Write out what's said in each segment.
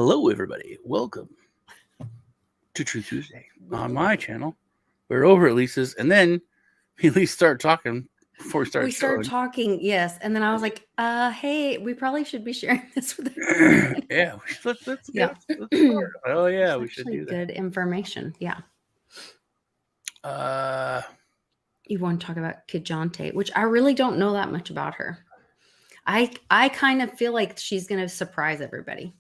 Hello, everybody. Welcome to True Tuesday on my channel. We're over at Lisa's, and then we at least start talking before we start. Started talking, yes, and then I was like, "Hey, we probably should be sharing this with." Yeah, let's Yeah. Oh yeah, It's we should do that. Good information. Yeah. You want to talk about Kijante, which I really don't know that much about her. I kind of feel like she's going to surprise everybody.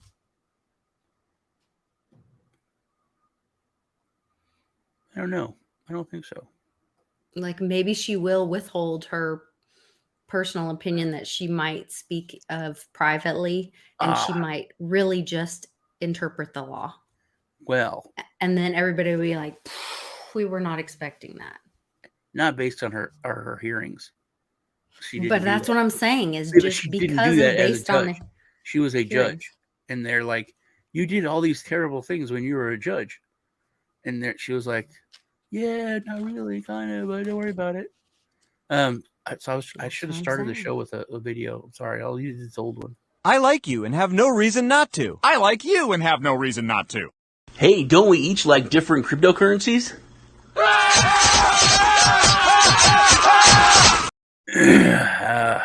I don't know. I don't think so. Like maybe she will withhold her personal opinion that she might speak of privately, and she might really just interpret the law. Well, and then everybody will be like, we were not expecting that. Not based on her hearings. But that's what I'm saying is just because of based on she was a judge, and they're like, you did all these terrible things when you were a judge, and there she was like, yeah, not really, kind of, but don't worry about it. So I should have started the show with a video. I'm sorry, I'll use this old one. I like you and have no reason not to. I like you and have no reason not to. Hey, don't we each like different cryptocurrencies?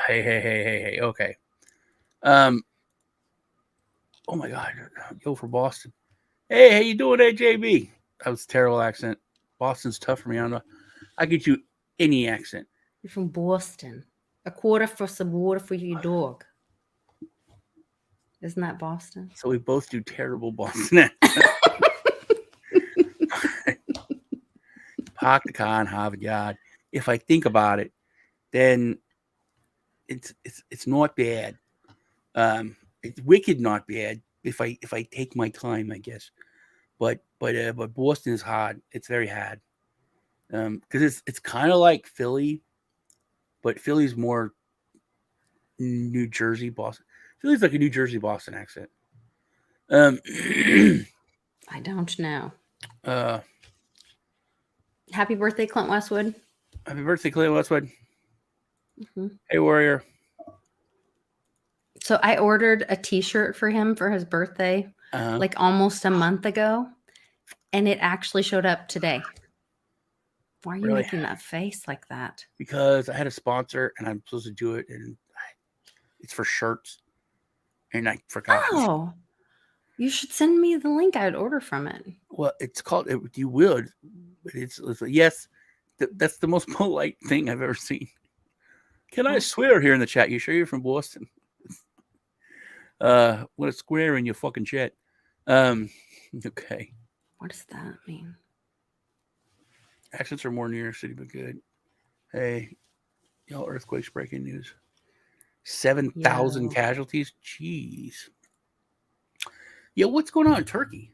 Hey, okay. Oh my God, go for Boston. Hey, how you doing, JB? That was a terrible accent. Boston's tough for me. I don't know. I get you any accent. You're from Boston. A quarter for some water for your dog. Isn't that Boston? So we both do terrible Boston accents. Park the car and have a yard. If I think about it, then it's not bad. It's wicked not bad if I take my time, I guess. But Boston is hard. It's very hard. Because it's kind of like Philly, but Philly's more New Jersey, Boston. Philly's like a New Jersey, Boston accent. I don't know. Happy birthday, Clint Westwood. Happy birthday, Clint Westwood. Mm-hmm. Hey, Warrior. So I ordered a t-shirt for him for his birthday, like almost a month ago, and it actually showed up today. Why are you making that face like that? Because I had a sponsor and I'm supposed to do it, and it's for shirts, and I forgot. Oh, you should send me the link. I'd order from it. Well, it's called. You would, but it's yes. That's the most polite thing I've ever seen. Can I swear here in the chat? You sure you're from Boston? What a square in your fucking chat. Okay. What does that mean? Accents are more New York City, but good. Hey, y'all, earthquakes breaking news. 7,000 casualties. Jeez. Yeah, what's going on in Turkey?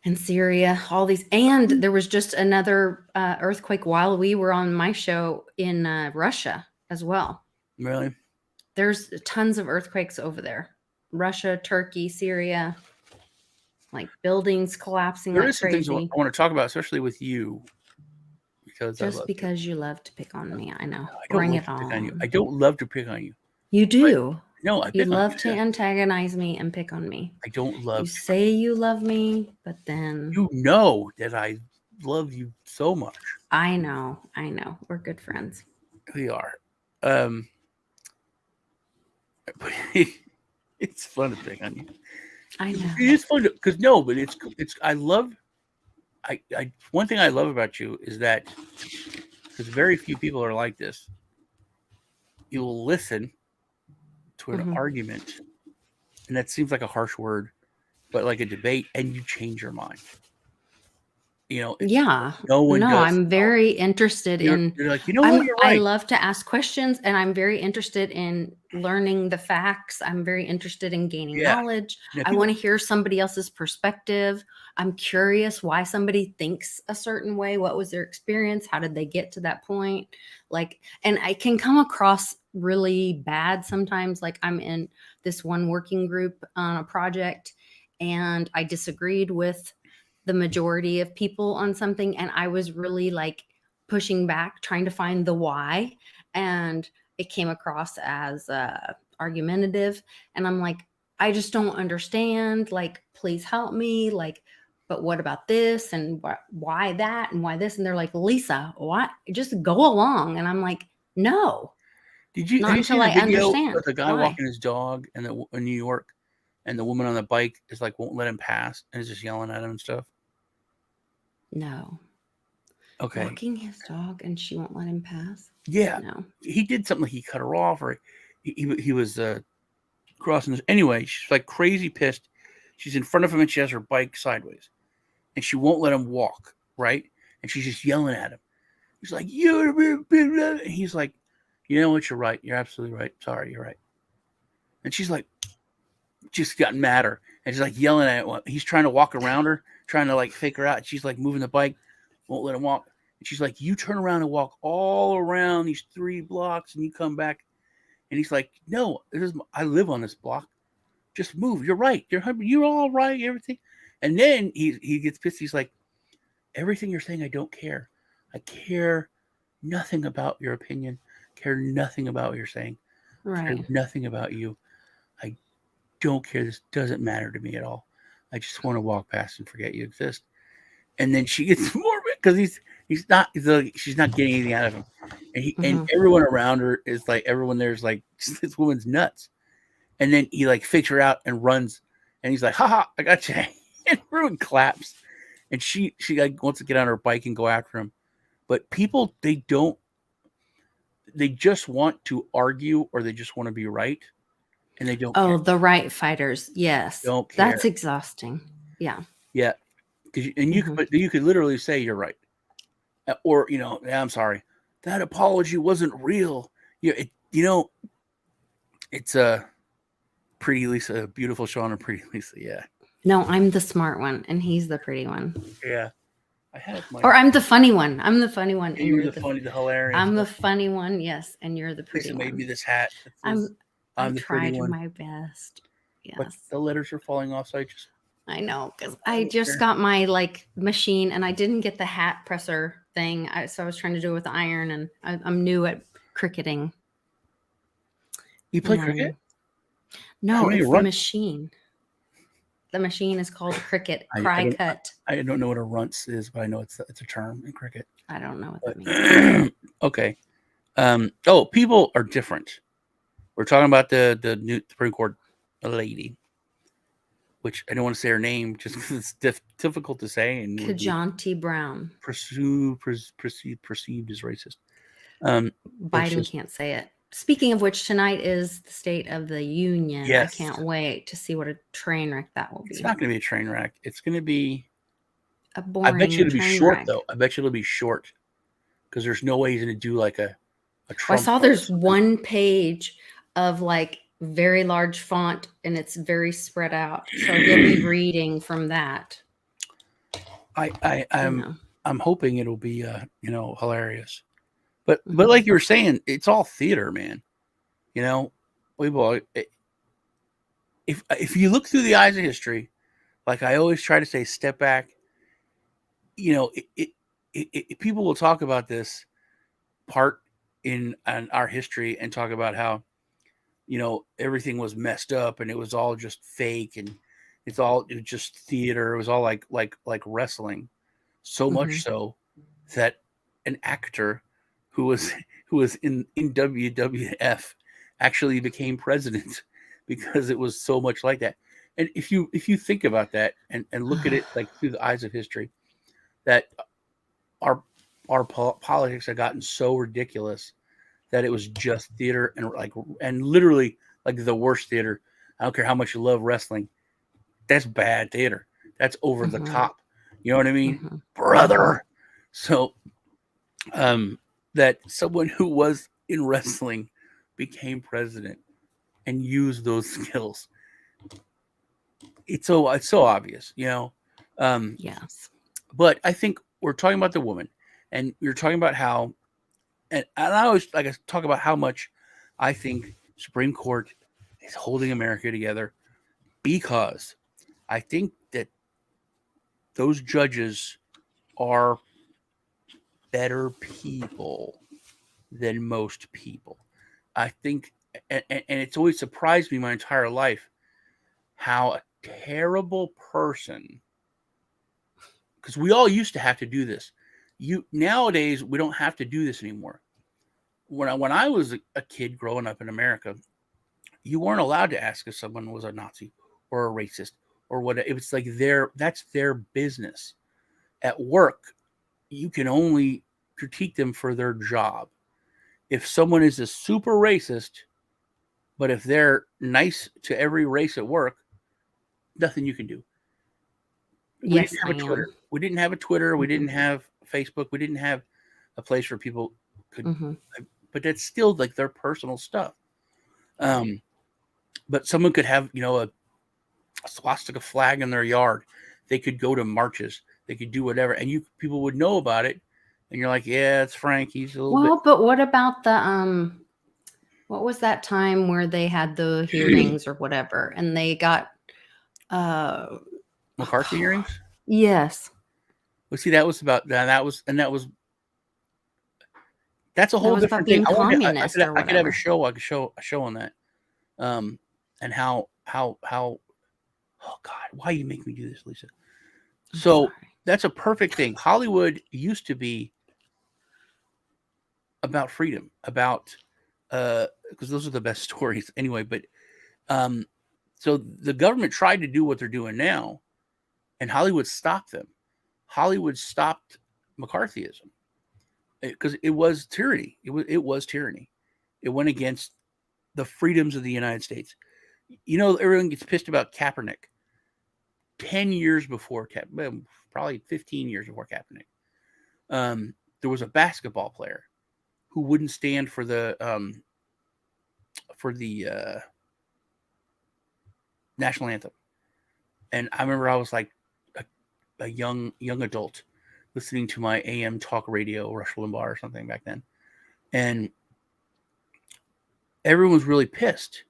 And Syria, all these. And there was just another earthquake while we were on my show in Russia as well. Really? There's tons of earthquakes over there. Russia, Turkey, Syria, like buildings collapsing. There is some things I want to talk about, especially with you. Because you love to pick on me. I know. Bring it on. I don't love to pick on you. You do. No, you love to antagonize me and pick on me. I don't love. You say you love me, but then you know that I love you so much. I know. We're good friends. We are. It's fun to pick on you. I know. It's fun because but it's. I love. One thing I love about you is that because very few people are like this. You will listen to an argument, and that seems like a harsh word, but like a debate, and you change your mind. Yeah. I'm very interested in. You're like, you're right. I love to ask questions, and I'm very interested in learning the facts. I'm very interested in gaining knowledge. I want to hear somebody else's perspective. I'm curious why somebody thinks a certain way. What was their experience? How did they get to that point? And I can come across really bad sometimes. Like I'm in this one working group on a project, and I disagreed with the majority of people on something, and I was really pushing back, trying to find the why, and it came across as argumentative. And I'm like, I just don't understand. Like, please help me. Like, but what about this? And why that? And why this? And they're like, Lisa, what? Just go along. And I'm like, no, Have not you until seen the I video understand of the guy why. walking his dog in New York, and the woman on the bike is like won't let him pass and is just yelling at him and stuff? No. Okay. Walking his dog and she won't let him pass? Yeah. No. He did something like he cut her off, or he was crossing this. Anyway, she's like crazy pissed. She's in front of him and she has her bike sideways, and she won't let him walk, right? And she's just yelling at him. He's like, and he's like, you know what? You're right. You're absolutely right. Sorry, you're right. And she's like, just gotten madder, and she's like yelling at him. He's trying to walk around her, trying to like fake her out. And she's like moving the bike, won't let him walk. And she's like, you turn around and walk all around these 3 blocks, and you come back. And he's like, no, I live on this block. Just move. You're right. You're all right. Everything. And then he gets pissed. He's like, everything you're saying, I don't care. I care nothing about your opinion. Care nothing about what you're saying. Right. Care nothing about you. I don't care. This doesn't matter to me at all. I just want to walk past and forget you exist. And then she gets more because she's not getting anything out of him. And everyone around her is like, everyone there's like, this woman's nuts. And then he like fakes her out and runs, and he's like, haha, I got you. And everyone claps. And she like wants to get on her bike and go after him. But people, they just want to argue, or they just want to be right. And they don't care. The right fighters. Yes. Don't care. That's exhausting. Yeah. Yeah. You could literally say you're right. Or, I'm sorry, that apology wasn't real. It's a Pretty Lisa, Beautiful Sean, and Pretty Lisa. Yeah. No, I'm the smart one, and he's the pretty one. Yeah. Or I'm the funny one. I'm the funny one. And you're the funny, the hilarious. I'm the funny one, yes, and you're the pretty Lisa one. made me this hat. I the tried my best. Yes. But the letters are falling off, so I know, because I just got my machine, and I didn't get the hat presser thing. So I was trying to do it with the iron, and I'm new at cricketing. You play cricket? No, it's the machine. The machine is called cricket. Cut. I don't know what a runts is, but I know it's a term in cricket. I don't know what that means. Okay. People are different. We're talking about the new Supreme Court lady, which I don't want to say her name just because it's difficult to say. And Ketanji Brown. Perceived as racist. Biden can't say it. Speaking of which, tonight is the State of the Union. Yes. I can't wait to see what a train wreck that will be. It's not going to be a train wreck. It's going to be a boring. I bet you it'll be short, wreck. though. I bet you it'll be short because there's no way he's going to do like a I Trump. saw there's one page of very large font, and it's very spread out. So he'll be reading from that. I'm hoping it'll be hilarious. But like you were saying, it's all theater, man. If you look through the eyes of history, like I always try to say, step back. People will talk about this part in our history and talk about how, everything was messed up and it was all just fake and it was just theater. It was all like wrestling, so much so that an actor who was in WWF actually became president because it was so much like that. And if you think about that and look at it like through the eyes of history, that our politics have gotten so ridiculous that it was just theater and literally like the worst theater. I don't care how much you love wrestling. That's bad theater. That's over the top. You know what I mean? Brother. So, that someone who was in wrestling became president and used those skills. It's so obvious, Yes. But I think we're talking about the woman, and you're talking about how, and I always like to talk about how much I think Supreme Court is holding America together, because I think that those judges are better people than most people. I think, and it's always surprised me my entire life how a terrible person, because we all used to have to do this. Nowadays we don't have to do this anymore. When I was a kid growing up in America, you weren't allowed to ask if someone was a Nazi or a racist or what. It was like that's their business. At work, you can only critique them for their job. If someone is a super racist, but if they're nice to every race at work, nothing you can do. We Yes, didn't have I a Twitter. am. We didn't have a Twitter. We didn't Mhm. have Facebook. We didn't have a place where people could. Mhm. But that's still like their personal stuff. But someone could have, a swastika flag in their yard. They could go to marches. They could do whatever, and people would know about it. And you're like, yeah, it's Frank. He's a little bit. Well, but what about the what was that time where they had the hearings or whatever, and they got McCarthy hearings. Yes. Well, see, that was about that. That's a That whole was about different thing. being communist or I could have a whatever. show. I could show a show on that. And how. Oh God, why you make me do this, Lisa? I'm So sorry. that's a perfect thing. Hollywood used to be about freedom, about because those are the best stories anyway. But so the government tried to do what they're doing now, and Hollywood stopped them. Hollywood stopped McCarthyism because it was tyranny. It was tyranny. It went against the freedoms of the United States. Everyone gets pissed about Kaepernick. 10 years before probably 15 years before Kaepernick, there was a basketball player who wouldn't stand for the national anthem. And I remember I was like a young adult listening to my AM talk radio, Rush Limbaugh or something back then. And everyone was really pissed.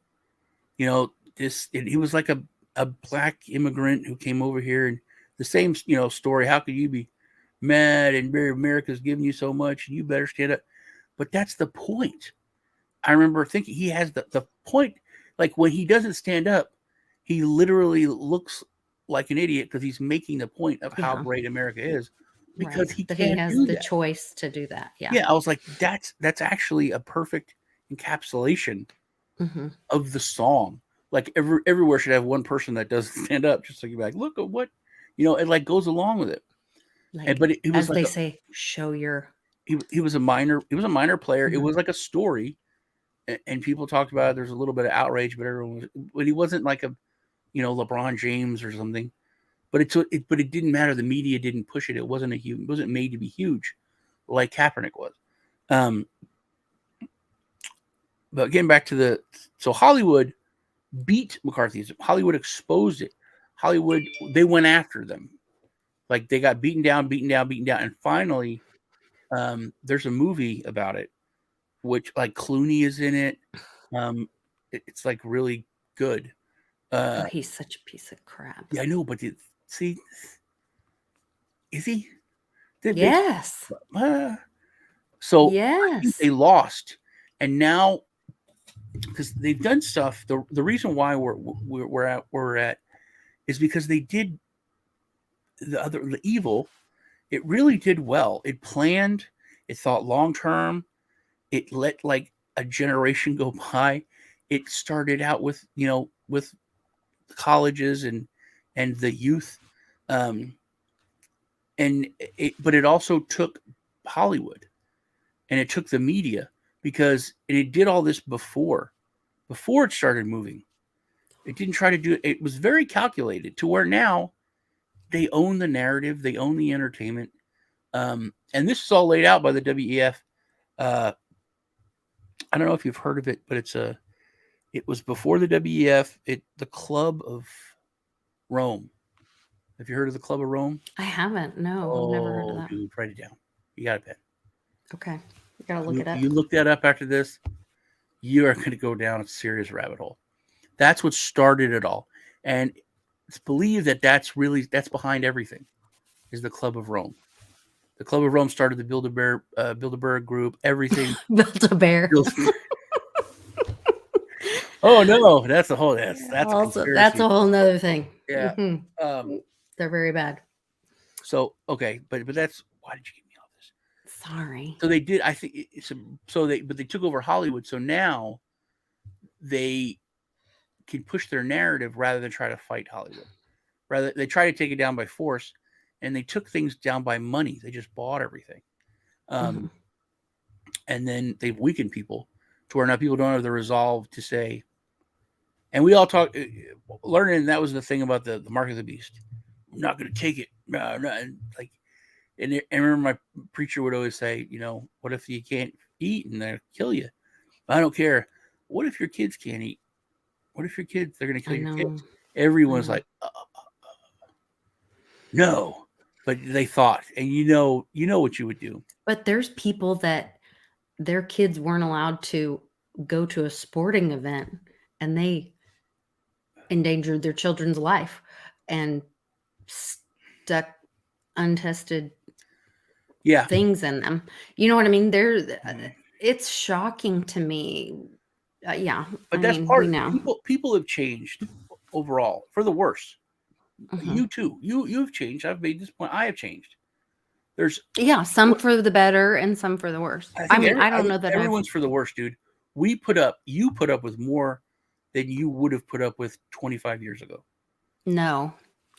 He was like a black immigrant who came over here, and the same, story. How could you be mad and America's giving you so much and you better stand up? But that's the point. I remember thinking he has the point. Like when he doesn't stand up, he literally looks like an idiot because he's making the point of how great America is because he that can't he has do the that. choice to do that. Yeah. Yeah, I was like, that's actually a perfect encapsulation of the song. Like everywhere should have one person that doesn't stand up, just so you're like, look at what, it like goes along with it. Like, But it was as like they say, show your. He was a minor player. It Mhm. was like a story, and people talked about it. There's a little bit of outrage, but he wasn't like a, LeBron James or something. But it didn't matter. The media didn't push it. It wasn't made to be huge, like Kaepernick was. But getting back to so Hollywood beat McCarthyism. Hollywood exposed it. Hollywood, they went after them. Like they got beaten down. And finally, there's a movie about it, which like Clooney is in it. It's like really good. He's such a piece of crap. Yeah, I know, but see, is he? Yes. So Yes. I think they lost, and now because they've done stuff. The reason why we're at where we're at is because they did the evil. It really did well. It planned. It thought long term. It let like a generation go by. It started out with with colleges and the youth, but it also took Hollywood and it took the media because it did all this before it started moving. It didn't try to do it. It was very calculated to where now they own the narrative, they own the entertainment, and this is all laid out by the WEF. I don't know if you've heard of it, but it was before the WEF. The Club of Rome. Have you heard of the Club of Rome? I haven't. No, I've never heard of that. Dude, write it down. You got it, Ben. Okay. You gotta look it up. You look that up after this, you are going to go down a serious rabbit hole. That's what started it all. And it's believed that that's behind everything, is the Club of Rome. The Club of Rome started the Bilderberg group, everything. Built a bear. Oh no, that's a whole that's a Also, conspiracy. that's a whole nother thing. Yeah. They're very bad. So okay, but that's why did you give me all this? Sorry. So they did. I think but they took over Hollywood. So now they can push their narrative rather than try to fight Hollywood. Rather, they try to take it down by force, and they took things down by money. They just bought everything, and then they've weakened people to where now people don't have the resolve to say. And we all talk, learning that was the thing about the mark of the beast. I'm not going to take it. No, and like, and I remember my preacher would always say, what if you can't eat and they'll kill you? I don't care. What if your kids can't eat? What if your kids, they're going to kill your kids? Everyone's like, no, but they thought, and you know what you would do. But there's people that their kids weren't allowed to go to a sporting event, and they endangered their children's life and stuck untested things in them. You know what I mean? It's shocking to me. Yeah, but that's part of it. People have changed overall for the worse. You too. You've changed. I've made this point. I have changed. There's some for the better and some for the worse. I don't know that everyone's for the worst, dude. You put up with more than you would have put up with 25 years ago. No,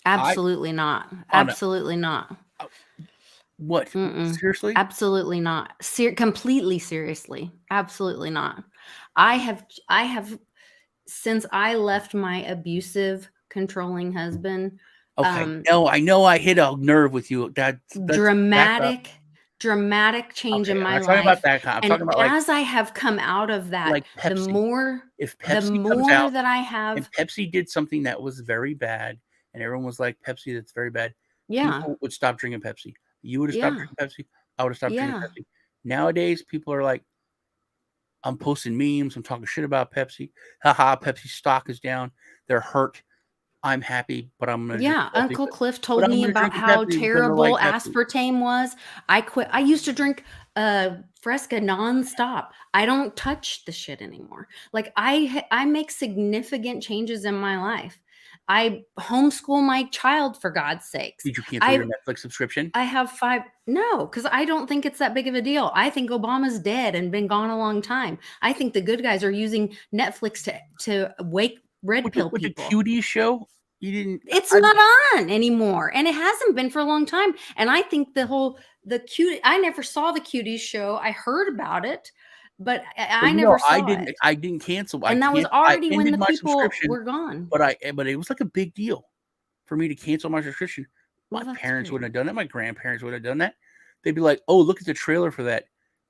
absolutely not. Absolutely not. What? Seriously? Absolutely not. Completely seriously. Absolutely not. I have since I left my abusive, controlling husband. Okay. No, I know I hit a nerve with you. That's dramatic change in my life. I'm talking about that. I'm talking about as I have come out of that, like Pepsi. the more comes out, that I have, and Pepsi did something that was very bad, and everyone was like, Pepsi, that's very bad. Yeah. People would stop drinking Pepsi. You would have stopped drinking Pepsi. I would have stopped drinking Pepsi. Nowadays, people are like, I'm posting memes. I'm talking shit about Pepsi. Haha, Pepsi stock is down. They're hurt. I'm happy, but I'm going to drink Pepsi. Uncle Cliff told me about how terrible aspartame was. I quit. I used to drink Fresca nonstop. I don't touch the shit anymore. Like I make significant changes in my life. I homeschool my child, for God's sakes. Did you cancel your Netflix subscription? I have 5. No, because I don't think it's that big of a deal. I think Obama's dead and been gone a long time. I think the good guys are using Netflix to wake red pill people. The Cuties show? You didn't. It's not on anymore, and it hasn't been for a long time. And I think the cute. I never saw the Cuties show. I heard about it, but I never saw it. I didn't cancel. And that was already when the people were gone. But it was like a big deal for me to cancel my subscription. My parents wouldn't have done that. My grandparents would have done that. They'd be like, "Oh, look at the trailer for that.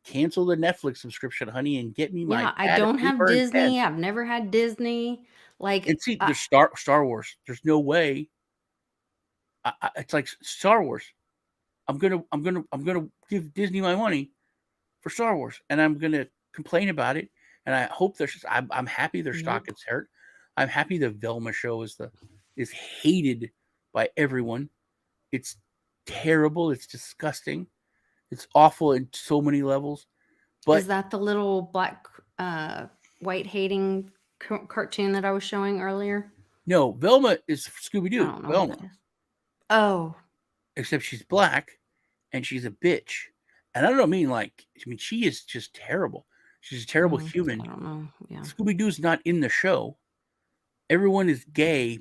Cancel the Netflix subscription, honey, and get me my." Yeah, I don't have Disney. I've never had Disney. Like, and see, there's Star Wars. There's no way. It's like Star Wars. I'm gonna give Disney my money for Star Wars, and I'm gonna complain about it. And I hope I'm happy their stock gets hurt. I'm happy the Velma show is hated by everyone. It's terrible. It's disgusting. It's awful in so many levels. But is that the little black, white hating cartoon that I was showing earlier? No, Velma is Scooby-Doo. Velma. Oh. Except she's black and she's a bitch. And I don't mean she is just terrible. She's a terrible human. I don't know. Yeah. Scooby-Doo's not in the show. Everyone is gay,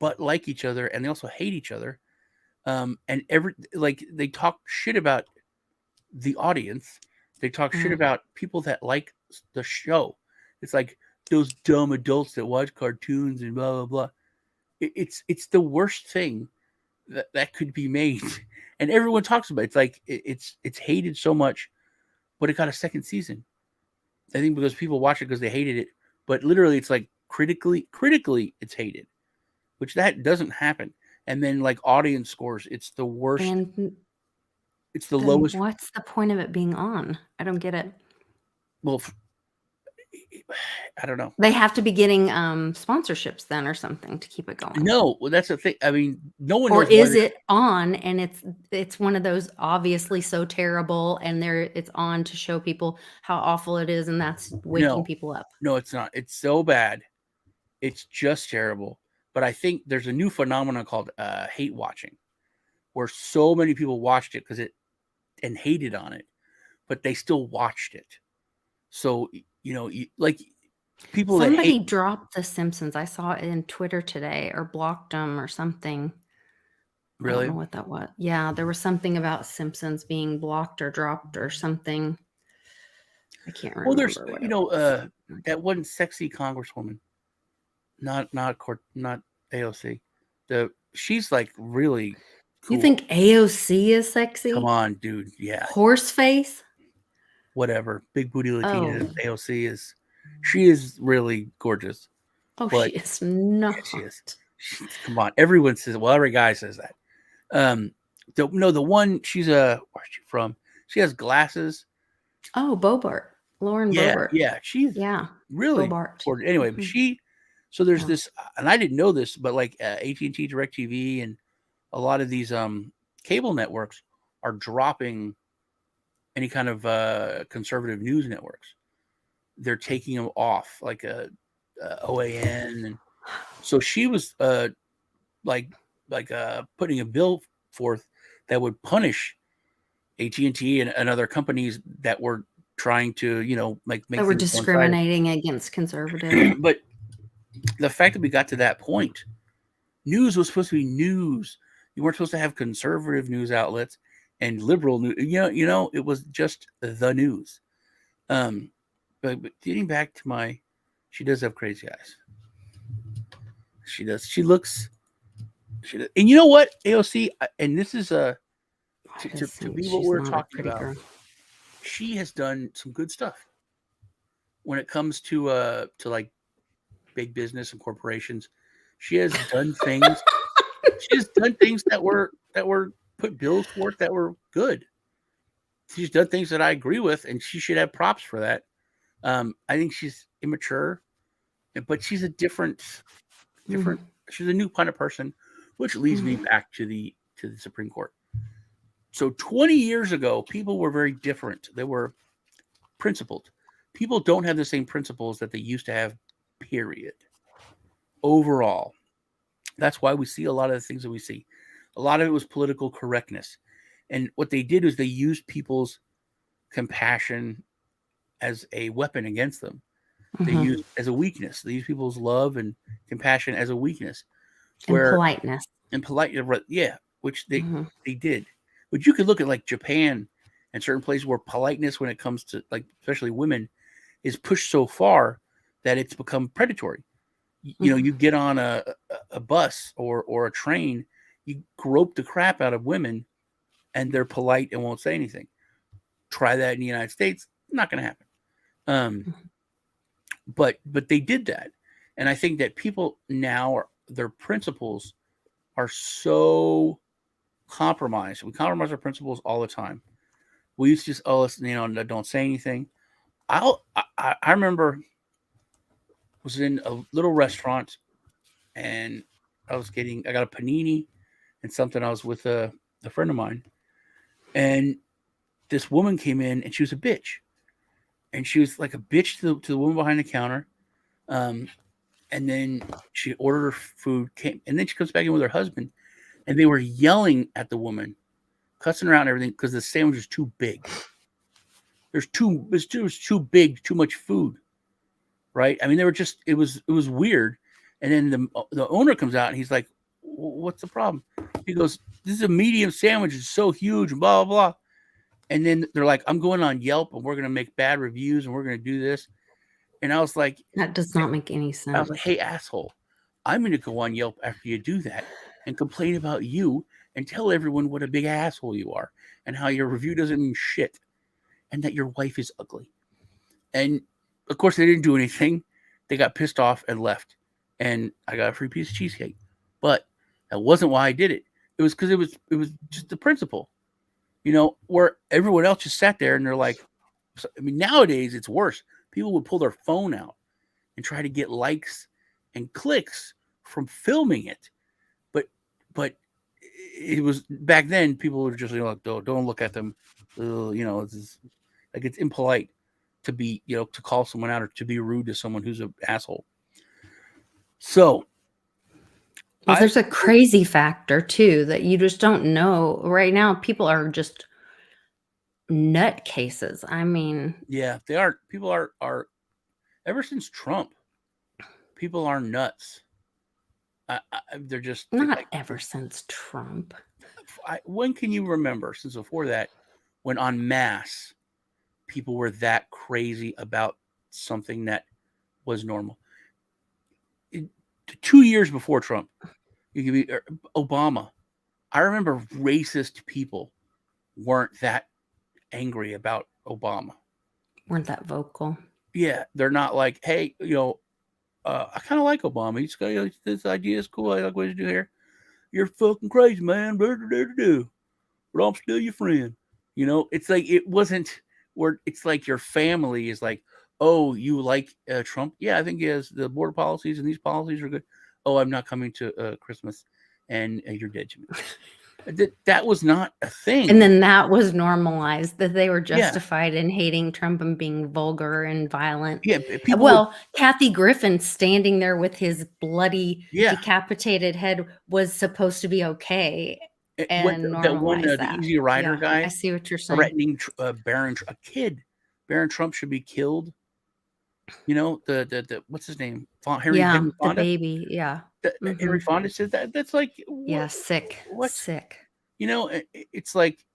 but like each other, and they also hate each other. And they talk shit about the audience. They talk shit about people that like the show. It's like those dumb adults that watch cartoons and blah blah blah. It's the worst thing that could be made, and everyone talks about it. It's like it's hated so much, but it got a second season. I think because people watch it because they hated it, but literally it's like critically it's hated, which that doesn't happen. And then like audience scores, it's the worst. And it's the lowest. What's the point of it being on? I don't get it. Well, I don't know. They have to be getting sponsorships then or something to keep it going. No, well, that's the thing. I mean, no one. Or is it on and it's one of those obviously so terrible, and it's on to show people how awful it is, and that's waking people up. No, it's not. It's so bad It's just terrible. But I think there's a new phenomenon called hate watching, where so many people watched it and hated on it, but they still watched it. So like people that Somebody hate. dropped The Simpsons. I saw it in Twitter today, or blocked them or something. I don't Really? know what that was. Yeah, there was something about Simpsons being blocked or dropped or something. I can't Well, there's remember what it was. that one sexy congresswoman, not AOC. She's like really You cool. think AOC is Come sexy? on, dude. Yeah, Horseface? whatever. Big booty Latina Oh. AOC is. She is really gorgeous. Oh, But she is yeah, she is. not. Come on, everyone says. Well, every guy says that. The one she's where's she from? She has glasses. Oh, Bobart. Lauren Bobart. Yeah, she's Yeah. really Bobart. gorgeous. Anyway, but Mhm. so there's Yeah. this, and I didn't know this, but like AT&T, DirecTV, and a lot of these cable networks are dropping any kind of conservative news networks. They're taking them off, like OAN, and so she was like putting a bill forth that would punish AT&T and other companies that were trying to make That were things one-sided. discriminating against conservative. But the fact that we got to that point, news was supposed to be news. You weren't supposed to have conservative news outlets and liberal news. It was just the news. But getting back to she does have crazy eyes. She does. She looks. She does. And you know what, AOC, and this is to be what She's we're not a talking pretty about. girl. She has done some good stuff when it comes to like big business and corporations. She has done things. She has done things that were put bills forth that were good. She's done things that I agree with, and she should have props for that. I think she's immature, but she's a different. She's a new kind of person, which leads me back to the Supreme Court. So 20 years ago, people were very different. They were principled. People don't have the same principles that they used to have, period. Overall. That's why we see a lot of the things that we see. A lot of it was political correctness. And what they did is they used people's compassion as a weapon against them. They used as a weakness. They used people's love and compassion as a weakness. And politeness. And polite, yeah, which they did. But you could look at like Japan and certain places where politeness, when it comes to like especially women, is pushed so far that it's become predatory. You get on a bus or a train, you grope the crap out of women, and they're polite and won't say anything. Try that in the United States, not going to happen. But they did that, and I think that people now their principles are so compromised. We compromise our principles all the time. We used to just don't say anything. I remember was in a little restaurant, and I got a panini and something. I was with a friend of mine, and this woman came in, and she was a bitch, and she was like a bitch to the woman behind the counter. And then she ordered her food, and then she comes back in with her husband, and they were yelling at the woman, cussing around and everything because the sandwich was too big. It was too big, too much food, right? I mean, they were just it was weird. And then the owner comes out and he's like, "What's the problem?" He goes, "This is a medium sandwich. It's so huge, blah blah blah." And then they're like, "I'm going on Yelp and we're going to make bad reviews and we're going to do this." And I was like, That does not make any sense. I was like, "Hey, asshole, I'm going to go on Yelp after you do that and complain about you and tell everyone what a big asshole you are and how your review doesn't mean shit and that your wife is ugly." And of course, they didn't do anything. They got pissed off and left. And I got a free piece of cheesecake. But that wasn't why I did it. It was because it was just the principle, where everyone else just sat there and they're like, I mean, nowadays it's worse. People would pull their phone out and try to get likes and clicks from filming it. But it was back then. People were just like, don't look at them. It's impolite to be, to call someone out or to be rude to someone who's an asshole. So, well, there's a crazy factor too that you just don't know right now. People are just nut cases. I mean, yeah, they are. People are ever since Trump, people are nuts. They're just not like, ever since Trump. when can you remember since before that, when en masse people were that crazy about something that was normal? 2 years before Trump, you could be Obama. I remember racist people weren't that angry about Obama. Weren't that vocal? Yeah, they're not like, hey, I kind of like Obama. He's got, this idea is cool. I like what you do here. You're fucking crazy, man. But I'm still your friend. It's like it wasn't where it's like your family is like, oh, you like Trump? Yeah, I think he has the border policies and these policies are good. Oh, I'm not coming to Christmas, and you're dead to me. That was not a thing. And then that was normalized, that they were Yeah. justified in hating Trump and being vulgar and violent. Yeah, people Well, Kathy Griffin standing there with his bloody, Yeah. decapitated head was supposed to be okay and that one, normalize the that. Easy Rider Yeah, guy I see what you're saying. threatening a kid. Baron Trump should be killed. The what's his name? Henry The Fonda. baby. Yeah. Henry Fonda said that. That's like, Yeah, sick. What? Sick. It's like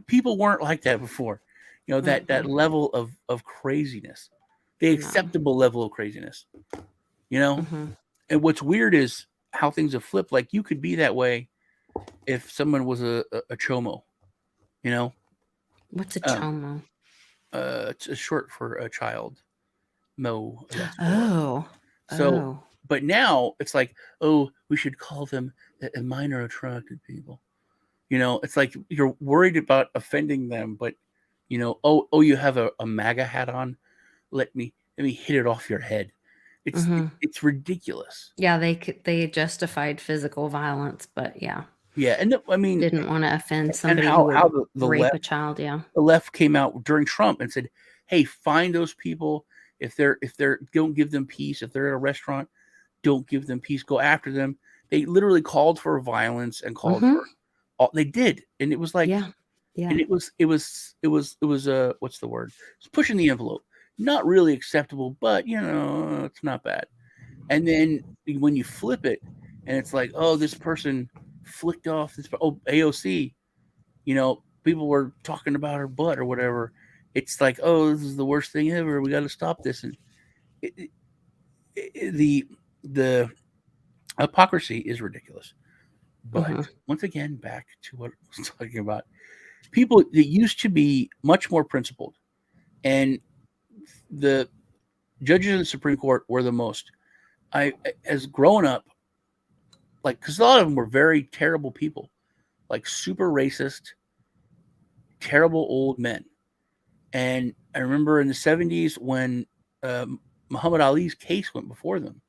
people weren't like that before. That level of craziness, the acceptable level of craziness. And what's weird is how things have flipped. Like, you could be that way if someone was a chomo. What's a chomo? It's a short for a child. Mo. But now it's like, oh, we should call them a minor attracted people. It's like you're worried about offending them, but oh, you have a MAGA hat on. Let me hit it off your head. It's ridiculous. Yeah, they justified physical violence, but yeah. Yeah, and I mean, didn't want to offend somebody how who the would rape left, a child. Yeah, the left came out during Trump and said, "Hey, find those people. If they're don't give them peace. If they're at a restaurant, don't give them peace. Go after them." They literally called for violence and called for all they did, and it was like, yeah. And it was what's the word? It's pushing the envelope. Not really acceptable, but it's not bad. And then when you flip it, and it's like, oh, this person flicked off this. Oh, AOC, people were talking about her butt or whatever. It's like, oh, this is the worst thing ever. We got to stop this. And the hypocrisy is ridiculous. But once again, back to what I was talking about. People that used to be much more principled, and the judges in the Supreme Court were the most. As growing up, like, because a lot of them were very terrible people, like super racist, terrible old men. And I remember in the 70s when Muhammad Ali's case went before them,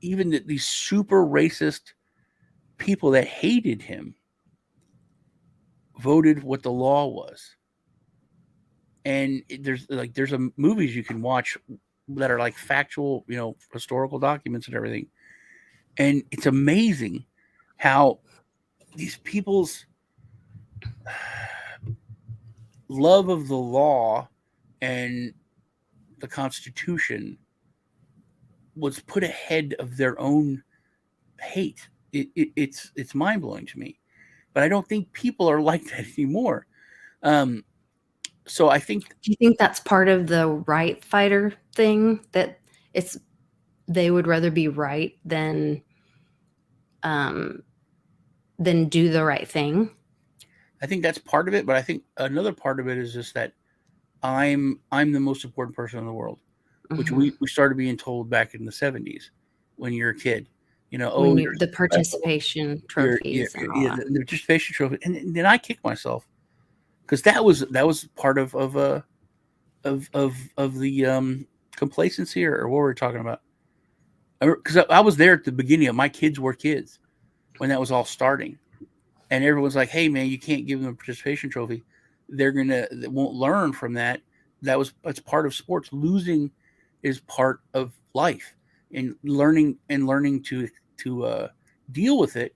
even these super racist people that hated him voted what the law was. And there's movies you can watch that are like factual, historical documents and everything. And it's amazing how these people's love of the law and the Constitution was put ahead of their own hate. It's mind blowing to me, but I don't think people are like that anymore. So I think. Do you think that's part of the right fighter thing, that they would rather be right than do the right thing? I think that's part of it, but I think another part of it is just that I'm the most important person in the world, which we started being told back in the 70s when you're a kid. The participation trophies and all that. The participation trophy, and then I kicked myself because that was part of the complacency or what we're talking about. Because I was there at the beginning of my kids were kids when that was all starting, and everyone's like, "Hey, man, you can't give them a participation trophy. They won't learn from that. That's part of sports. Losing is part of life." and learning to deal with it,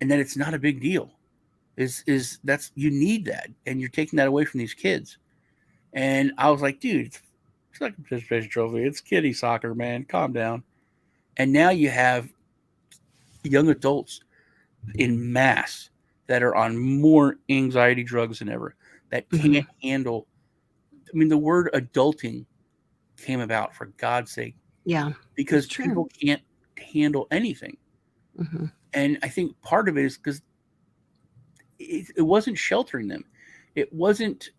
and that it's not a big deal. Is that's you need that, and you're taking that away from these kids. And I was like, dude, it's like a participation trophy. It's kiddie soccer, man. Calm down. And now you have young adults in mass that are on more anxiety drugs than ever, that can't handle. I mean, the word adulting came about, for God's sake. Yeah. Because people can't handle anything. And I think part of it is because it wasn't sheltering them. It wasn't,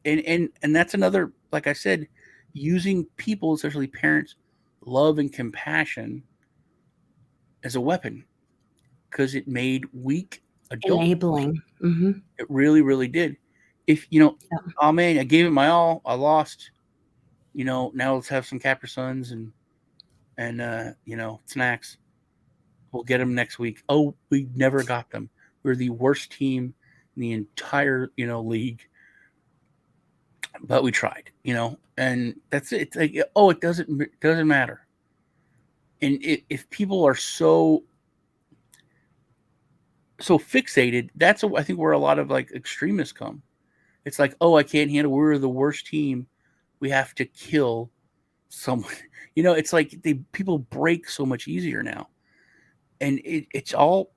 and that's another, like I said, using people, especially parents, love and compassion as a weapon, because it made weak adults enabling. It really, really did. If oh man, I gave it my all, I lost. Now let's have some Capri Suns and snacks. We'll get them next week. Oh, we never got them. We're the worst team in the entire league, but we tried. And that's it. It's like, oh, it doesn't matter. And if people are so fixated, that's I think where a lot of like extremists come. It's like, oh, I can't handle. We're the worst team. We have to kill someone. It's like people break so much easier now, and it's all.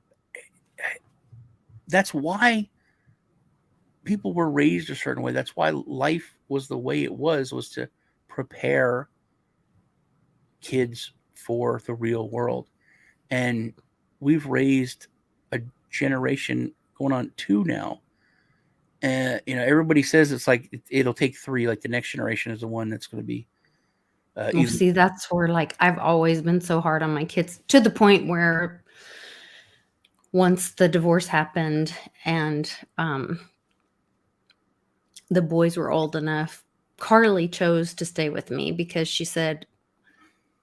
That's why people were raised a certain way. That's why life was the way it was to prepare kids for the real world. And we've raised a generation going on 2 now. And everybody says it's like it'll take 3. Like the next generation is the one that's going to be. Well, see, that's where like I've always been so hard on my kids, to the point where once the divorce happened and the boys were old enough, Carly chose to stay with me because she said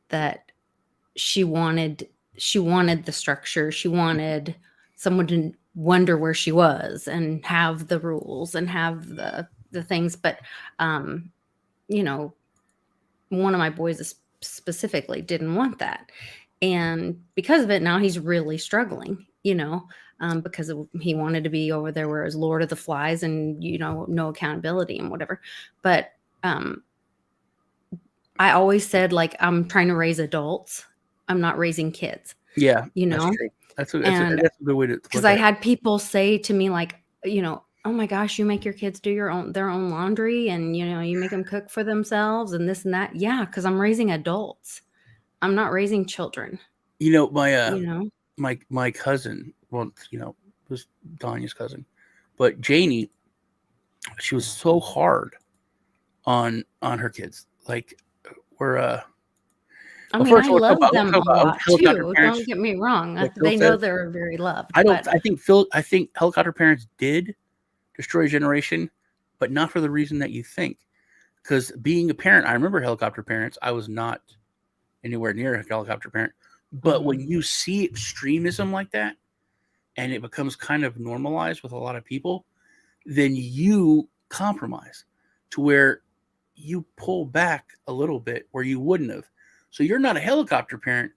that she wanted the structure. She wanted someone to wonder where she was and have the rules and have the things. But, one of my boys specifically didn't want that. And because of it, now he's really struggling, because he wanted to be over there where it's Lord of the Flies and, no accountability and whatever. But I always said, like, I'm trying to raise adults. I'm not raising kids. Yeah, that's true. That's a good way to. Because I had people say to me, like, oh my gosh, you make your kids do their own laundry, and you make them cook for themselves and this and that. Yeah, because I'm raising adults. I'm not raising children. My cousin, well, was Danya's cousin, but Janie, she was so hard on her kids. Like, we're I love them a lot too. Don't get me wrong. They know they're very loved. I think helicopter parents did destroy a generation, but not for the reason that you think. Because being a parent, I remember helicopter parents. I was not anywhere near a helicopter parent. But when you see extremism like that, and it becomes kind of normalized with a lot of people, then you compromise to where you pull back a little bit where you wouldn't have. So you're not a helicopter parent,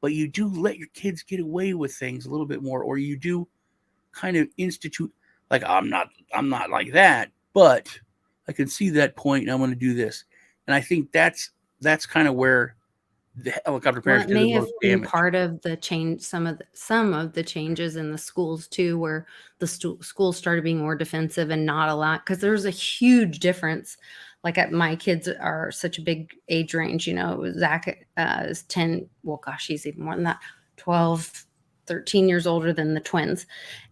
but you do let your kids get away with things a little bit more, or you do kind of institute, like, I'm not like that, but I can see that point and I'm going to do this. And I think that's kind of where the helicopter parents may have been part of the change, some of the changes in the schools too, where the schools started being more defensive and not allowed, because there's a huge difference. Like my kids are such a big age range, Zach is 10. Well, gosh, he's even more than that, 12, 13 years older than the twins.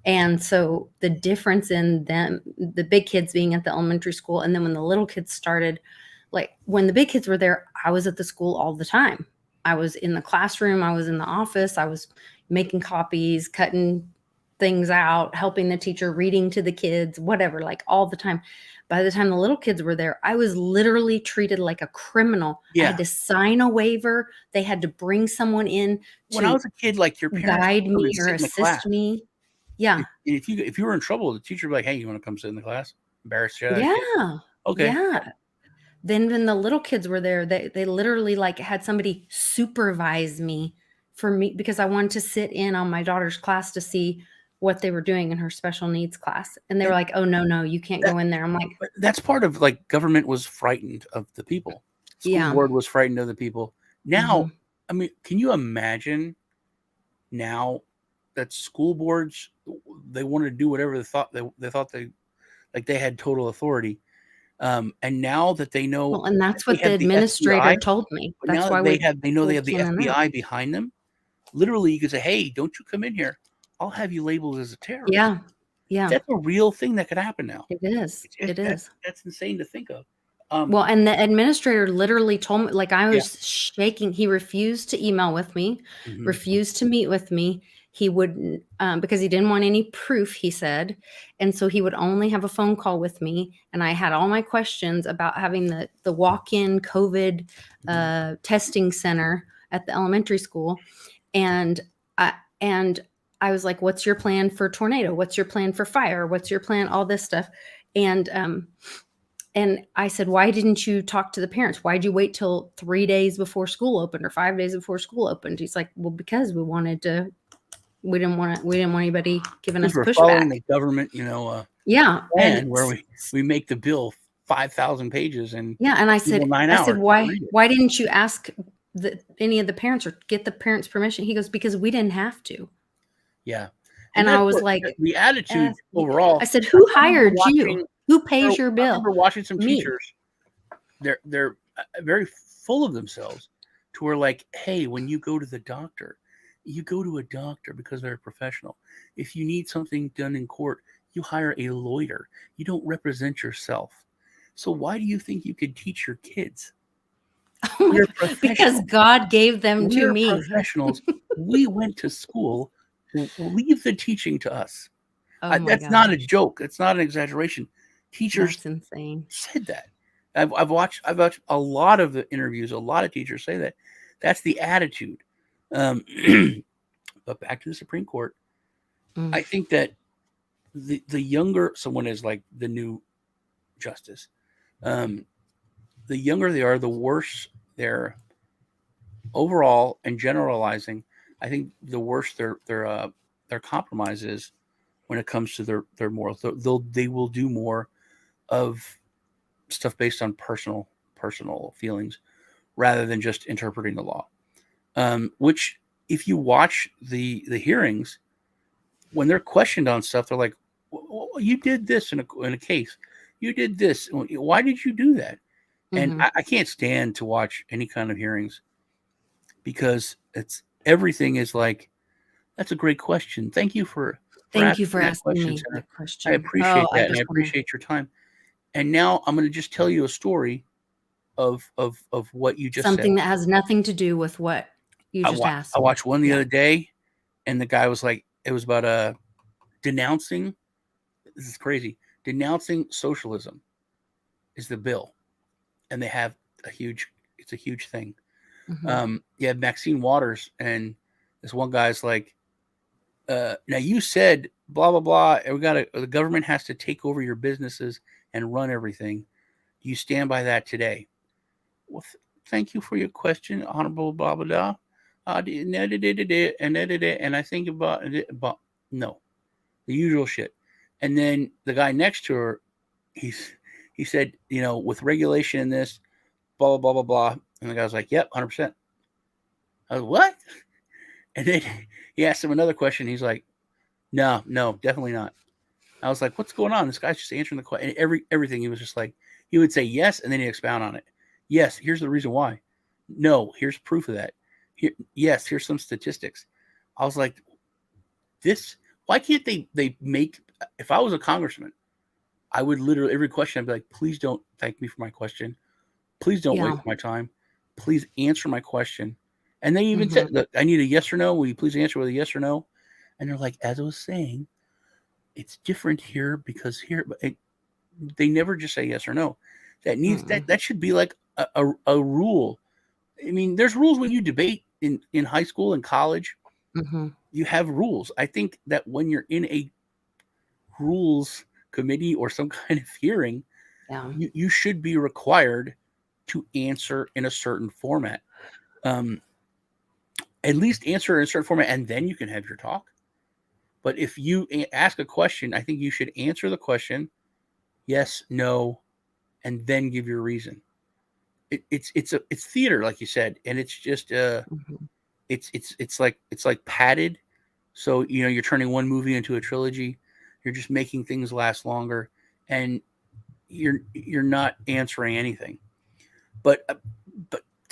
And so the difference in them, the big kids being at the elementary school, and then when the little kids started, like when the big kids were there, I was at the school all the time. I was in the classroom, I was in the office, I was making copies, cutting things out, helping the teacher, reading to the kids, whatever, like all the time. By the time the little kids were there, I was literally treated like a criminal. Yeah. I had to sign a waiver. They had to bring someone in when I was a kid, like your parents guide me or assist me. Yeah. If you were in trouble, the teacher would be like, hey, you want to come sit in the class? Embarrass you? Yeah. Okay. Yeah. Then when the little kids were there, they literally like had somebody supervise me because I wanted to sit in on my daughter's class to see what they were doing in her special needs class. And they were like, oh, no, you can't go in there. I'm like, that's part of like government was frightened of the people. School board was frightened of the people. Now, I mean, can you imagine now that school boards, they wanted to do whatever they thought they had total authority. And now that they know, well, and that's what the administrator FBI, told me. but That's now why they have the FBI know. behind them. Literally, you can say, "Hey, don't you come in here? I'll have you labeled as a terrorist." Yeah. That's a real thing that could happen now. It is. It is. That's insane to think of. Well, and the administrator literally told me, like, I was shaking. He refused to email with me, refused to meet with me. He wouldn't, because he didn't want any proof, he said. And so he would only have a phone call with me. And I had all my questions about having the walk-in COVID testing center at the elementary school. And I was like, what's your plan for tornado? What's your plan for fire? What's your plan? All this stuff. And I said, why didn't you talk to the parents? Why'd you wait till 3 days before school opened or 5 days before school opened? He's like, well, because we didn't want anybody giving us pushback. Following the government, yeah, plan where we make the bill 5,000 pages and and I said, why didn't you ask any of the parents or get the parents' permission? He goes, because we didn't have to. Yeah, and I was like, the attitude overall. I said, who hired you? Who pays your bill? I remember watching some teachers. They're very full of themselves to where like, hey, when you go to the doctor, you go to a doctor because they're a professional. If you need something done in court, you hire a lawyer. You don't represent yourself. So why do you think you could teach your kids? Because God gave them to me. Professionals. We went to school. Leave the teaching to us. That's not a joke. It's not an exaggeration. Teachers said that. I've watched a lot of the interviews. A lot of teachers say that. That's the attitude. But back to the Supreme Court, I think that the younger someone is like the new justice, the younger they are, the worse their overall and generalizing. I think the worse their compromise is when it comes to their morals. They will do more of stuff based on personal feelings rather than just interpreting the law. Which, if you watch the hearings, when they're questioned on stuff, they're like, well, "You did this in a case. You did this. Why did you do that?" And I can't stand to watch any kind of hearings because everything is like, "That's a great question. Thank you for asking me that question. I appreciate that, and I appreciate your time." And now I'm going to just tell you a story of what you just something said. That has nothing to do with what you just asked. I watched one the other day, and the guy was like, it was about denouncing. This is crazy. Denouncing socialism is the bill, and they have it's a huge thing. You have Maxine Waters, and this one guy's like, now you said blah blah blah. And the government has to take over your businesses and run everything. Do you stand by that today? Well, thank you for your question, honorable blah blah blah. And I think about it, but no, the usual shit. And then the guy next to her, he said, with regulation in this, blah blah blah blah blah. And the guy was like, "Yep, 100%." I was, what? And then he asked him another question. He's like, "No, definitely not." I was like, "What's going on?" This guy's just answering the question. Everything. He was just like, he would say yes, and then he'd expound on it. Yes, here's the reason why. No, here's proof of that. Yes, here's some statistics. I was like, why can't they make, if I was a congressman, I would literally, every question, I'd be like, please don't thank me for my question. Please don't waste my time. Please answer my question. And they even said, look, I need a yes or no. Will you please answer with a yes or no? And they're like, as I was saying, it's different here because here, they never just say yes or no. That needs that should be like a rule. I mean, there's rules when you debate in high school and college. You have rules. I think that when you're in a rules committee or some kind of hearing, you should be required to answer in a certain format. At least answer in a certain format, and then you can have your talk. But if you ask a question, I think you should answer the question, yes, no, and then give your reason. It's theater, like you said, and it's just it's like padded. So you're turning one movie into a trilogy. You're just making things last longer, and you're not answering anything. But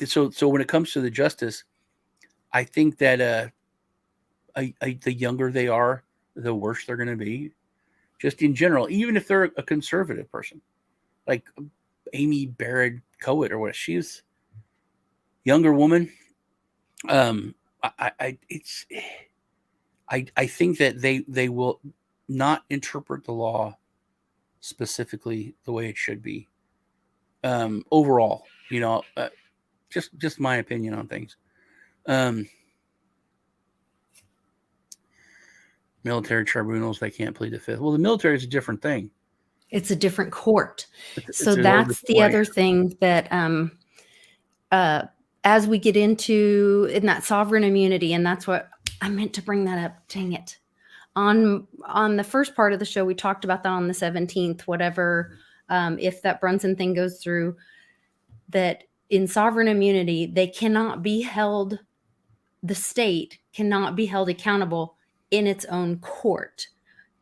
so when it comes to the justice, I think that the younger they are, the worse they're going to be. Just in general, even if they're a conservative person, like Amy Barrett Coet or what, she's younger woman. I think that they will not interpret the law specifically the way it should be. Overall, just my opinion on things. Military tribunals, they can't plead the fifth. Well, the military is a different thing. It's a different court. So it's that's the other thing that as we get into in that sovereign immunity, and that's what I meant to bring that up. Dang it. On the first part of the show, we talked about that on the 17th, whatever, if that Brunson thing goes through, that in sovereign immunity, they cannot be held, the state cannot be held accountable in its own court,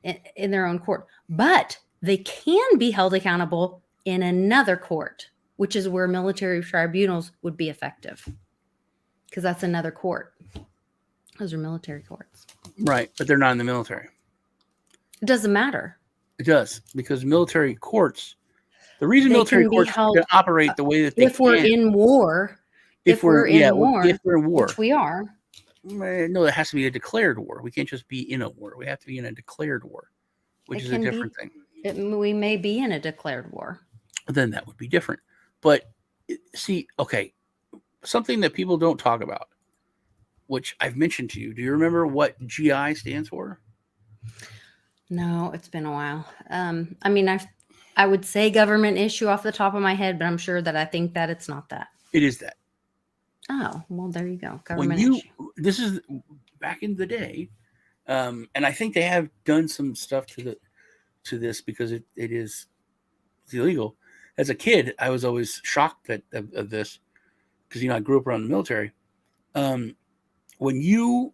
in their own court. But they can be held accountable in another court, which is where military tribunals would be effective, because that's another court. Those are military courts. Right, but they're not in the military. It doesn't matter. It does, because military courts, the reason military courts can operate the way that they can. If we're in war, if we're in war, which we are. No, it has to be a declared war. We can't just be in a war. We have to be in a declared war, which is a different thing. We may be in a declared war. Then that would be different. But see, okay, something that people don't talk about, which I've mentioned to you. Do you remember what GI stands for? No, it's been a while. I mean, I would say government issue off the top of my head, but I'm sure that I think that it's not that. It is that. Oh, well, there you go. Government issue. This is back in the day, and I think they have done some stuff to this because it's illegal. As a kid, I was always shocked of this because I grew up around the military. When you,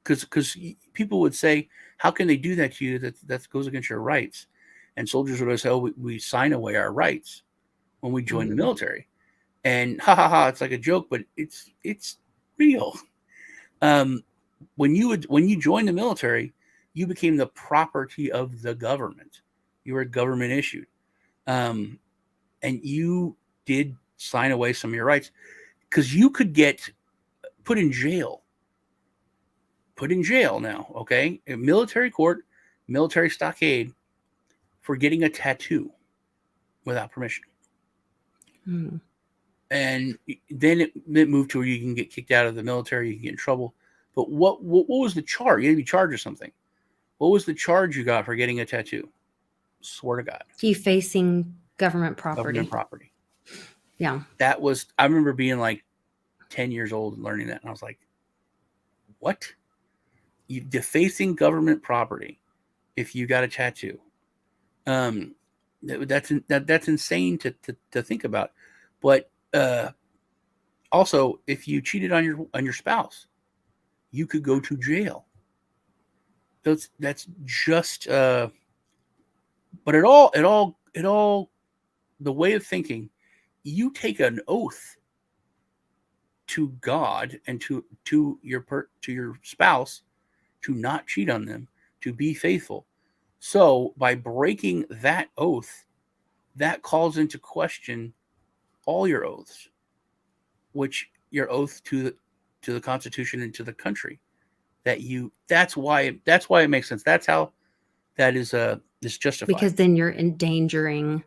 because people would say, how can they do that to you? That goes against your rights. And soldiers would always say, oh, we sign away our rights when we join the military. And it's like a joke, but it's real. When you joined the military, you became the property of the government. You were government issued. And you did sign away some of your rights because you could get put in jail. Put in jail now, okay? A military court, military stockade for getting a tattoo without permission. Hmm. And then it moved to where you can get kicked out of the military, you can get in trouble. But what was the charge? You had to be charged or something. What was the charge you got for getting a tattoo? Swear to God. Defacing government property. Government property. Yeah. That was, I remember being like 10 years old and learning that. And I was like, what? You defacing government property if you got a tattoo. That's insane to think about. But also, if you cheated on your spouse, you could go to jail. That's just but it all the way of thinking, you take an oath to God and to your spouse to not cheat on them, to be faithful. So by breaking that oath, that calls into question all your oaths, which your oath to the Constitution and to the country. That's why it makes sense. That's how that is justified. Because then you're endangering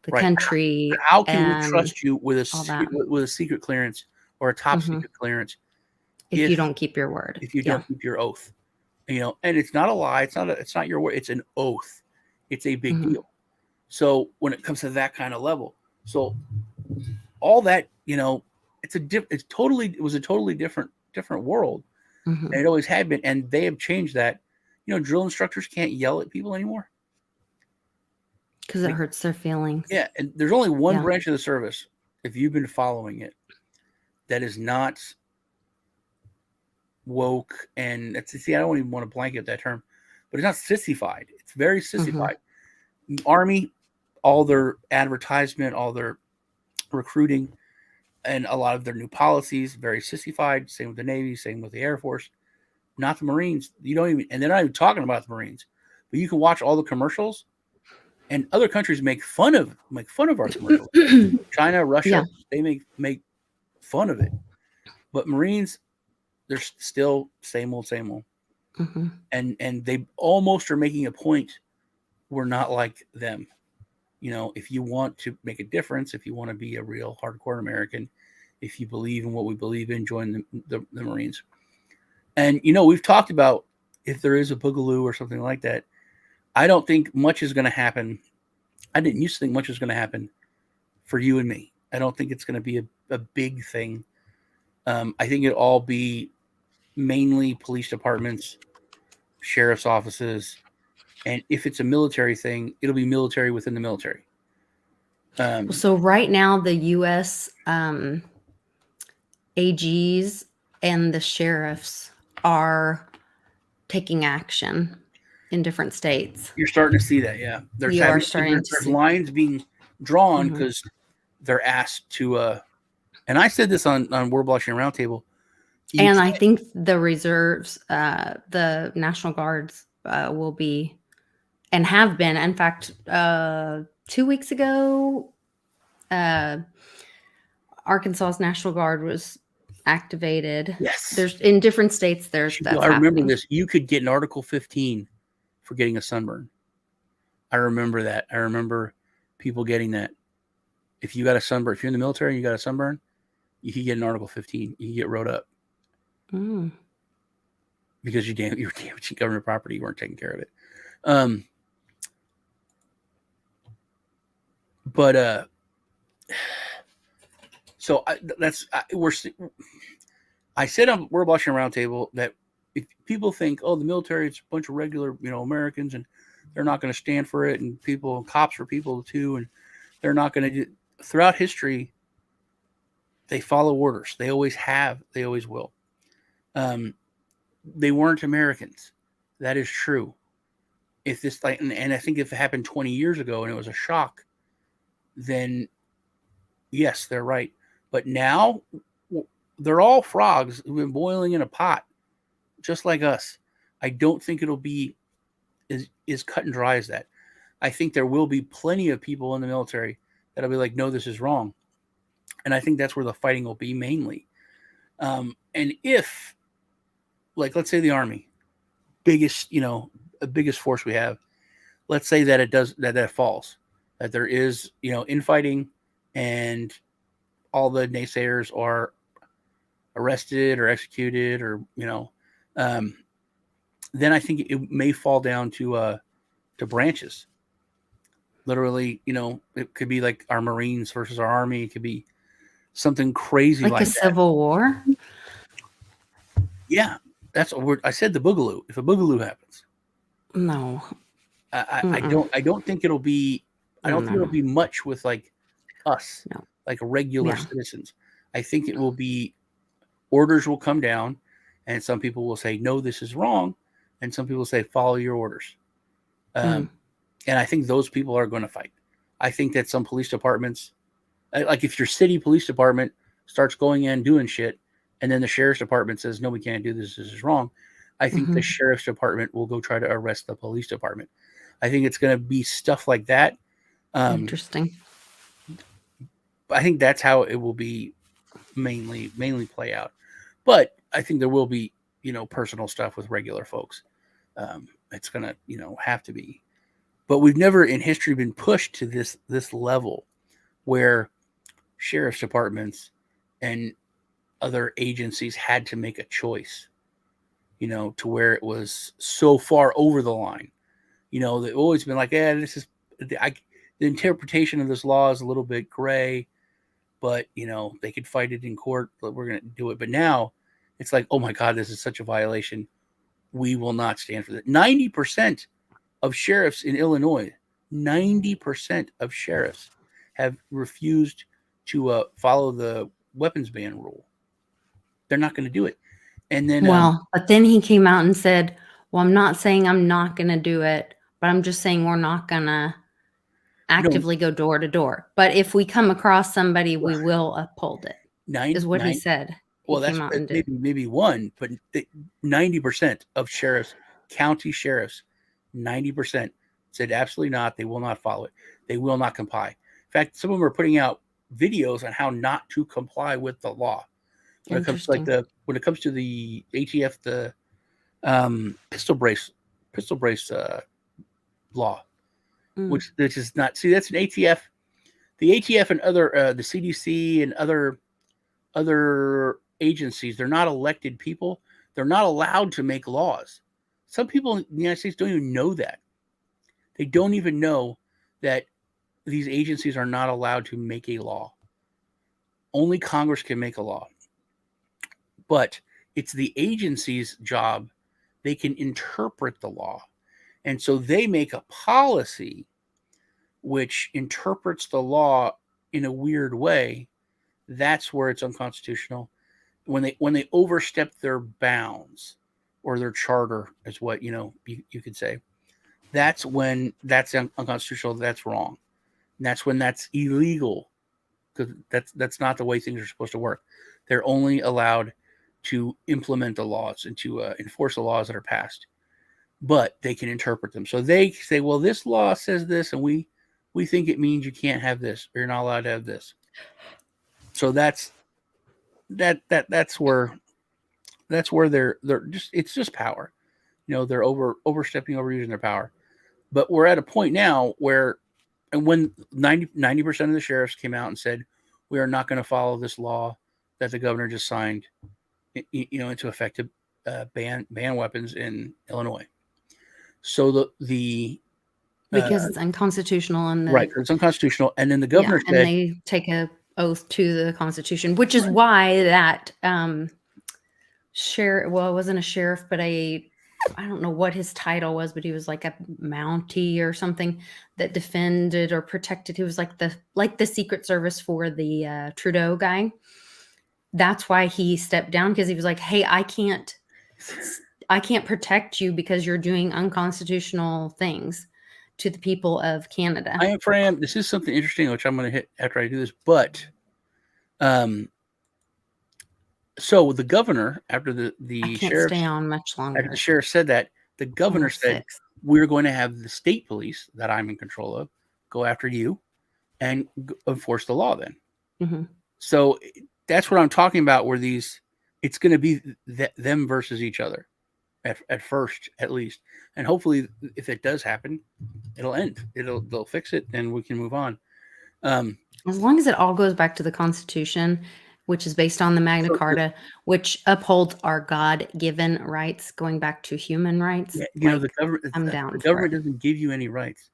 the country. How can we trust you with a secret clearance or a top secret clearance if you don't keep your word? If you don't keep your oath, and it's not a lie. It's not your word. It's an oath. It's a big deal. So when it comes to that kind of level, so all that, it's it was a totally different world. Mm-hmm. And it always had been. And they have changed that. Drill instructors can't yell at people anymore. Because it hurts their feelings. Yeah. And there's only one branch of the service, if you've been following it, that is not woke. And I don't even want to blanket that term, but it's not sissified. It's very sissified. Mm-hmm. Army, all their advertisement, all their recruiting, and a lot of their new policies, very sissified. Same with the Navy, same with the Air Force. Not the Marines. And they're not even talking about the Marines. But you can watch all the commercials, and other countries make fun of our commercials. China, Russia, they make fun of it. But Marines, they're still same old. Mm-hmm. And they almost are making a point. We're not like them. If you want to make a difference, if you want to be a real hardcore American, if you believe in what we believe in, join the Marines. And, we've talked about if there is a boogaloo or something like that, I don't think much is going to happen. I didn't used to think much was going to happen for you and me. I don't think it's going to be a big thing. I think it'll all be mainly police departments, sheriff's offices, and if it's a military thing, it'll be military within the military. So right now, the U.S. AGs and the sheriffs are taking action in different states. You're starting to see that, yeah. There's lines being drawn because they're asked to. And I said this on Word Blockchain Roundtable. And I think the reserves, the National Guards, will be and have been. In fact, 2 weeks ago, Arkansas's National Guard was activated. Yes. There's in different states. I remember happening. This. You could get an Article 15 for getting a sunburn. I remember that. I remember people getting that. If you got a sunburn, if you're in the military and you got a sunburn, you could get an Article 15. You could get wrote up. Because you were damaging government property, you weren't taking care of it. So I said on Word Blockchain Roundtable that if people think, the military is a bunch of regular, Americans, and they're not going to stand for it, and cops are people too, and they're not going to do. Throughout history, they follow orders. They always have. They always will. They weren't Americans. That is true. If this and I think if it happened 20 years ago and it was a shock, then yes, they're right. But now they're all frogs who've been boiling in a pot, just like us. I don't think it'll be as cut and dry as that. I think there will be plenty of people in the military that'll be like, no, this is wrong. And I think that's where the fighting will be mainly. And if, let's say the Army, biggest force we have, let's say that that falls, that there is, infighting and all the naysayers are arrested or executed or, then I think it may fall down to branches. Literally, it could be like our Marines versus our Army. It could be something crazy like a civil war. Yeah, that's a word. I said the boogaloo. If a boogaloo happens, no, I don't think it'll be. I don't think it'll be much with like us, like regular citizens. I think it will be orders will come down, and some people will say no, this is wrong, and some people say follow your orders. And I think those people are going to fight. I think that some police departments, like if your city police department starts going in doing shit, and then the sheriff's department says, no, we can't do this. This is wrong. I think the sheriff's department will go try to arrest the police department. I think it's going to be stuff like that. Interesting. I think that's how it will be mainly play out. But I think there will be, personal stuff with regular folks. It's going to, have to be. But we've never in history been pushed to this level where sheriff's departments and other agencies had to make a choice, to where it was so far over the line. They've always been like, this is the interpretation of this law is a little bit gray. but they could fight it in court, but we're going to do it. But now it's like, oh my God, this is such a violation. We will not stand for that. 90% of sheriffs in Illinois, 90% of sheriffs have refused to follow the weapons ban rule. They're not going to do it. And then, but then he came out and said, well, I'm not saying I'm not going to do it, but I'm just saying we're not going to actively go door to door. But if we come across somebody, we will uphold it, is what he said. Well, that's maybe one, but 90% of sheriffs, county sheriffs, 90% said absolutely not. They will not follow it. They will not comply. In fact, some of them are putting out videos on how not to comply with the law. When it comes to the ATF, the pistol brace law, which is not. See, that's an ATF. The ATF and other the CDC and other agencies, they're not elected people. They're not allowed to make laws. Some people in the United States don't even know that. They don't even know that these agencies are not allowed to make a law. Only Congress can make a law. But it's the agency's job. They can interpret the law. And so they make a policy which interprets the law in a weird way. That's where it's unconstitutional. When they overstep their bounds or their charter, is what you could say. That's when that's unconstitutional. That's wrong. And that's when that's illegal, because that's not the way things are supposed to work. They're only allowed to implement the laws and to enforce the laws that are passed, but they can interpret them. So they say, well, this law says this, and we think it means you can't have this, or you're not allowed to have this. So that's where they're just, it's just power. They're overstepping, overusing their power. But we're at a point now where, and when 90% of the sheriffs came out and said, we are not going to follow this law that the governor just signed, into effect to ban weapons in Illinois. So because it's unconstitutional, and right, it's unconstitutional, and then the governor said, and they take a oath to the Constitution, which is why that sheriff, well, it wasn't a sheriff, but I don't know what his title was, but he was like a Mountie or something that defended or protected. He was like the Secret Service for the Trudeau guy. That's why he stepped down, because he was like, hey, I can't protect you because you're doing unconstitutional things to the people of Canada. I am Fran. This is something interesting, which I'm going to hit after I do this. But, so the governor, after the sheriff stay on much longer. After the sheriff said that, the governor said, we're going to have the state police that I'm in control of go after you and enforce the law then. Mm-hmm. So that's what I'm talking about, where it's going to be them versus each other at first, at least. And hopefully, if it does happen, it'll end. They'll fix it, and we can move on. As long as it all goes back to the Constitution, which is based on the Magna Carta, which upholds our God-given rights, going back to human rights. Yeah, the government doesn't give you any rights.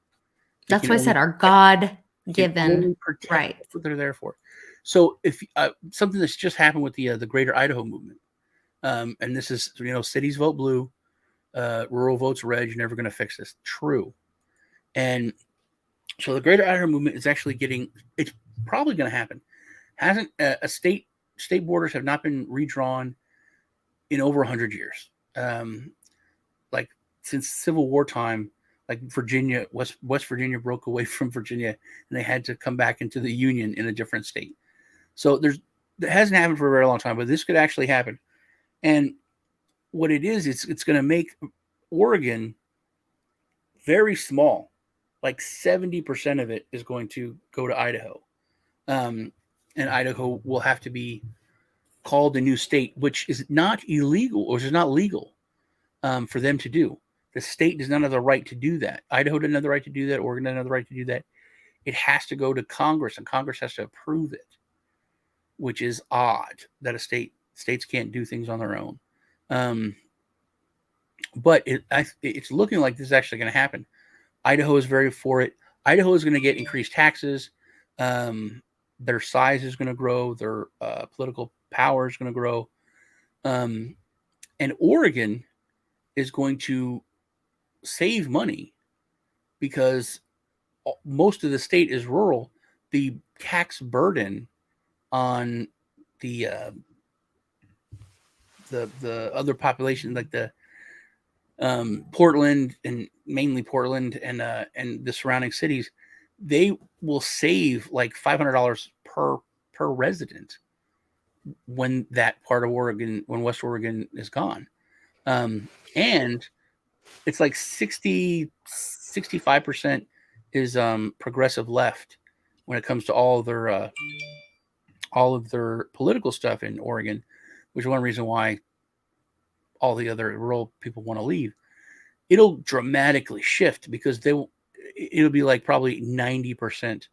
That's what I said, our God-given rights. That's what they're there for. So if something that's just happened with the Greater Idaho movement, and this is, cities vote blue, rural votes red, you're never going to fix this. True. And so the Greater Idaho movement is actually it's probably going to happen. Hasn't state borders have not been redrawn in over 100 years. Like since Civil War time, like Virginia, West Virginia broke away from Virginia, and they had to come back into the Union in a different state. So that hasn't happened for a very long time, but this could actually happen. And what it is, it's going to make Oregon very small. Like 70% of it is going to go to Idaho. And Idaho will have to be called a new state, which is not illegal, or is not legal for them to do. The state does not have the right to do that. Idaho doesn't have the right to do that. Oregon doesn't have the right to do that. It has to go to Congress, and Congress has to approve it, which is odd that states can't do things on their own. But it's looking like this is actually going to happen. Idaho is very for it. Idaho is going to get increased taxes. their size is going to grow, their political power is going to grow, and Oregon is going to save money because most of the state is rural. The tax burden on the other population, like the Portland, and mainly Portland and the surrounding cities, they will save like $500 per resident when that part of Oregon, when West Oregon is gone. And it's like 65% is progressive left when it comes to all of their political stuff in Oregon, which is one reason why all the other rural people want to leave. It'll dramatically shift because it'll be like probably 90%.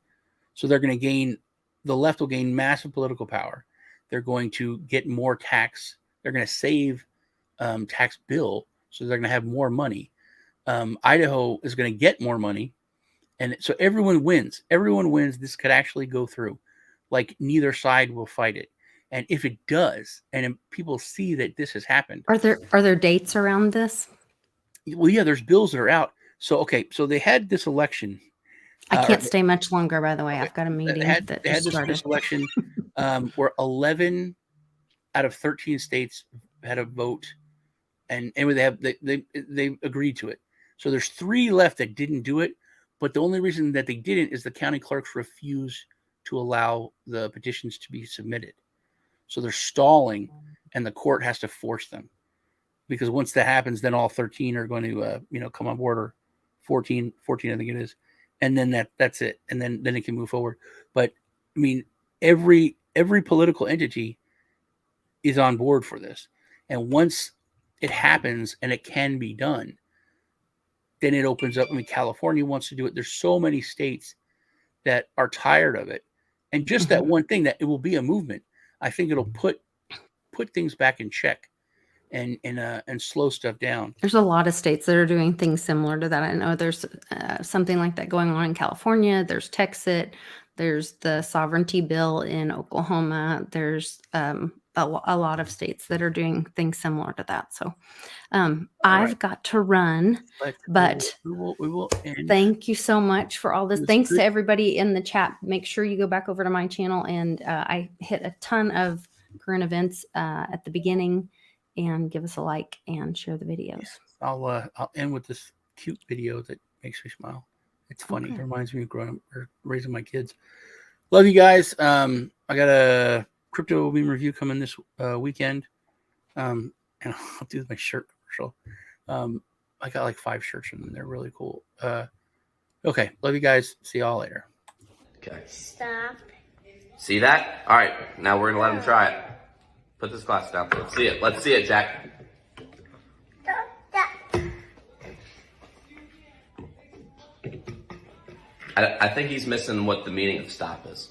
So they're going to gain, the left will gain massive political power. They're going to get more tax. They're going to save tax bill. So they're going to have more money. Idaho is going to get more money. And so everyone wins. Everyone wins. This could actually go through. Like neither side will fight it. And if it does, and people see that this has happened. Are there dates around this? Well, yeah, there's bills that are out. So, okay. So they had this election. I can't stay much longer, by the way. Okay. I've got a meeting they had this election where 11 out of 13 states had a vote, and they agreed to it. So there's 3 left that didn't do it, but the only reason that they didn't is the county clerks refused to allow the petitions to be submitted. So they're stalling, and the court has to force them, because once that happens, then all 13 are going to come on board, or 14 I think it is. And then that's it. And then it can move forward. But I mean, every political entity is on board for this. And once it happens and it can be done, then it opens up. I mean, California wants to do it. There's so many states that are tired of it. And just that one thing, that it will be a movement. I think it'll put things back in check and slow stuff down. There's a lot of states that are doing things similar to that. I know there's something like that going on in California. There's Texas. There's the sovereignty bill in Oklahoma. There's a lot of states that are doing things similar to that. So I've got to run, but we will end. Thank you so much for all this. Thanks to everybody in the chat. Make sure you go back over to my channel, and I hit a ton of current events at the beginning. And give us a like and share the videos. I'll end with this cute video that makes me smile. It's funny. Okay. It reminds me of growing up or raising my kids. Love you guys. I got a crypto meme review coming this weekend. And I'll do my shirt commercial. I got like 5 shirts and they're really cool. Okay. Love you guys. See y'all later. Okay. Stop. See that? All right. Now we're going to let him try it. Put this glass down. Let's see it. Let's see it, Jack. I think he's missing what the meaning of stop is.